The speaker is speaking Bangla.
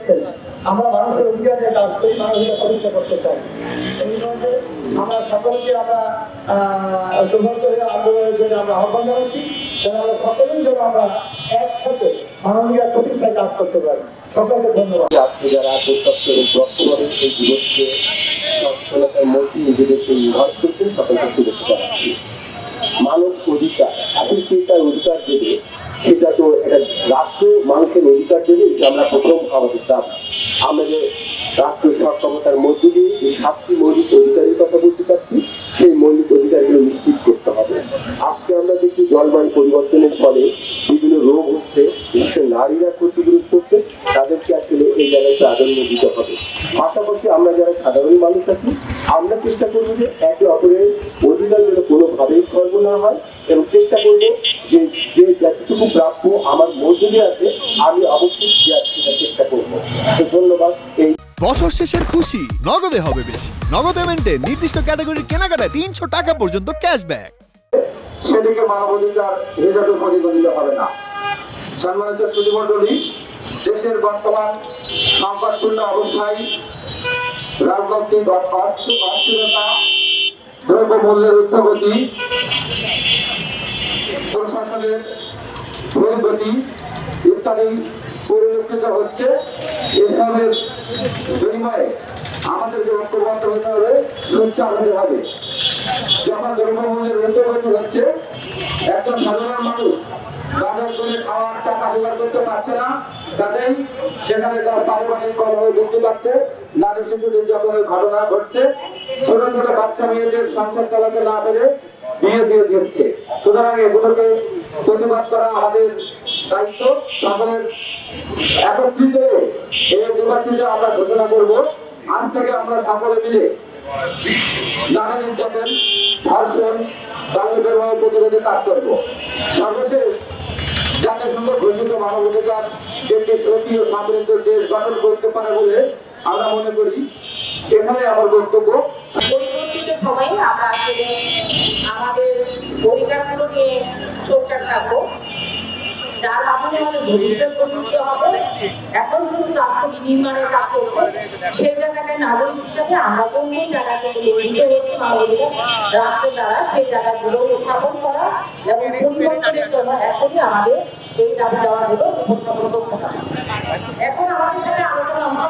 দেখছেন আমরা মানুষের অধিকার নিয়ে কাজ করি, মানুষের প্রতিষ্ঠা করতে চাই। আমরা সকলকে আমরা আন্দোলনের জন্য আমরা আহ্বান জানাচ্ছি, যেন আমরা সকলেই যেন আমরা একসাথে মানবিক প্রতিষ্ঠায় কাজ করতে পারি। সকলকে ধন্যবাদ। আজকে যারা বর্তমানে এই দিবসকে সচ্ছলতার মধ্যে নিজেদেরকে নির্ভর করছেন সকলকে শুভেচ্ছা জানাচ্ছি। মানব অধিকার তার অধিকার দেবে, সেটা তো একটা রাষ্ট্র মানুষের অধিকার দেবে, এটা আমরা প্রথম আমাদের দাবি। আমাদের রাষ্ট্র সক্ষমতার মধ্য দিয়ে যে 7টি মৌলিক অধিকারের কথা বলতে চাচ্ছি, সেই মৌলিক অধিকারগুলো নিশ্চিত করতে হবে। আজকে আমরা দেখি জলবায়ু পরিবর্তনের ফলে বিভিন্ন রোগ হচ্ছে, বিশেষ নারীরা ক্ষতিগ্রস্ত হচ্ছে, তাদেরকে আসলে এই জায়গায় প্রাধান্য দিতে হবে। পাশাপাশি আমরা যারা সাধারণ মানুষ আছি, আমরা চেষ্টা করবো যে একে অপরের অধিকার যেন কোনোভাবেই খর্ব না হয়, এবং চেষ্টা করবো যে যতটুকু প্রাপ্য আমার মধ্য দিয়ে আছে আমি অবশ্যই সেটা চেষ্টা করবো। ধন্যবাদ। এই বছর শেষের খুশি নগদে হবে বেশি। নগদ পেমেন্টে নির্দিষ্ট ক্যাটাগরির কেনাকাটায় 300 টাকা পর্যন্ত ক্যাশব্যাক। সেদিকে মানবাধিকার হিসাবে পরিগণিত হবে না। সম্মানিত সুধীমণ্ডলী, দেশের বর্তমান সংকটপূর্ণ অবস্থায় রাজনৈতিক অস্থিরতা, দ্রব্যমূল্যের ঊর্ধ্বগতি, প্রশাসনের ধীরগতি ইত্যাদি পরিলক্ষিত হচ্ছে। এসবের বিনিময়ে আমাদেরকে ঐক্যবদ্ধ হতে হবে, সোচ্চার হতে হবে। যখন দ্রব্যমূল্যের ঊর্ধ্বগতি হচ্ছে, একজন সাধারণ মানুষ বাজার করে খাওয়ার টাকা জোগাড় করতে পারছে না, কাজেই সেখানে তার পারিবারিক কলহ বৃদ্ধি পাচ্ছে, নারী শিশু নির্যাতনের ঘটনা ঘটছে, ছোট ছোট বাচ্চা মেয়েদের সংসার চালাতে না পেরে বিয়ে দিয়ে দিচ্ছে। সুতরাং এগুলোকে প্রতিবাদ করা আমাদের দায়িত্ব। সকলের একত্রিত এই দিবসটিতে আমরা ঘোষণা করব, আজ থেকে আমরা সকলে মিলে নারী নির্যাতন, ধর্ষণ, বাল্য বিবাহ প্রতিরোধে কাজ করব। সর্বশেষ জাতিসংঘ ঘোষিত মানবাধিকার একটি সুখী ও সমৃদ্ধ দেশ গঠন করতে পারে বলে আমরা মনে করি। এখানে আমার বক্তব্য। পরিবর্তিত সময়ে আমরা আসলে আমাদের অধিকারগুলো নিয়ে সোচ্চার থাকবো, যার মাধ্যমে আমাদের ভবিষ্যৎ প্রযুক্ত হবে। এখন যেহেতু রাষ্ট্র নির্মাণের কাজ চলছে, সেই জায়গাটায় নাগরিক হিসাবে আমরা কোন কোন জায়গাতে লঙ্ঘিত হয়েছে মানবাধিকার রাষ্ট্রের দ্বারা, সেই জায়গাগুলো উত্থাপন করা এবং পরিবর্তনের জন্য এখনই আমাদের এই দাবি দেওয়াগুলো উপস্থাপন করতে হবে। এখন আমাদের সাথে আলোচনা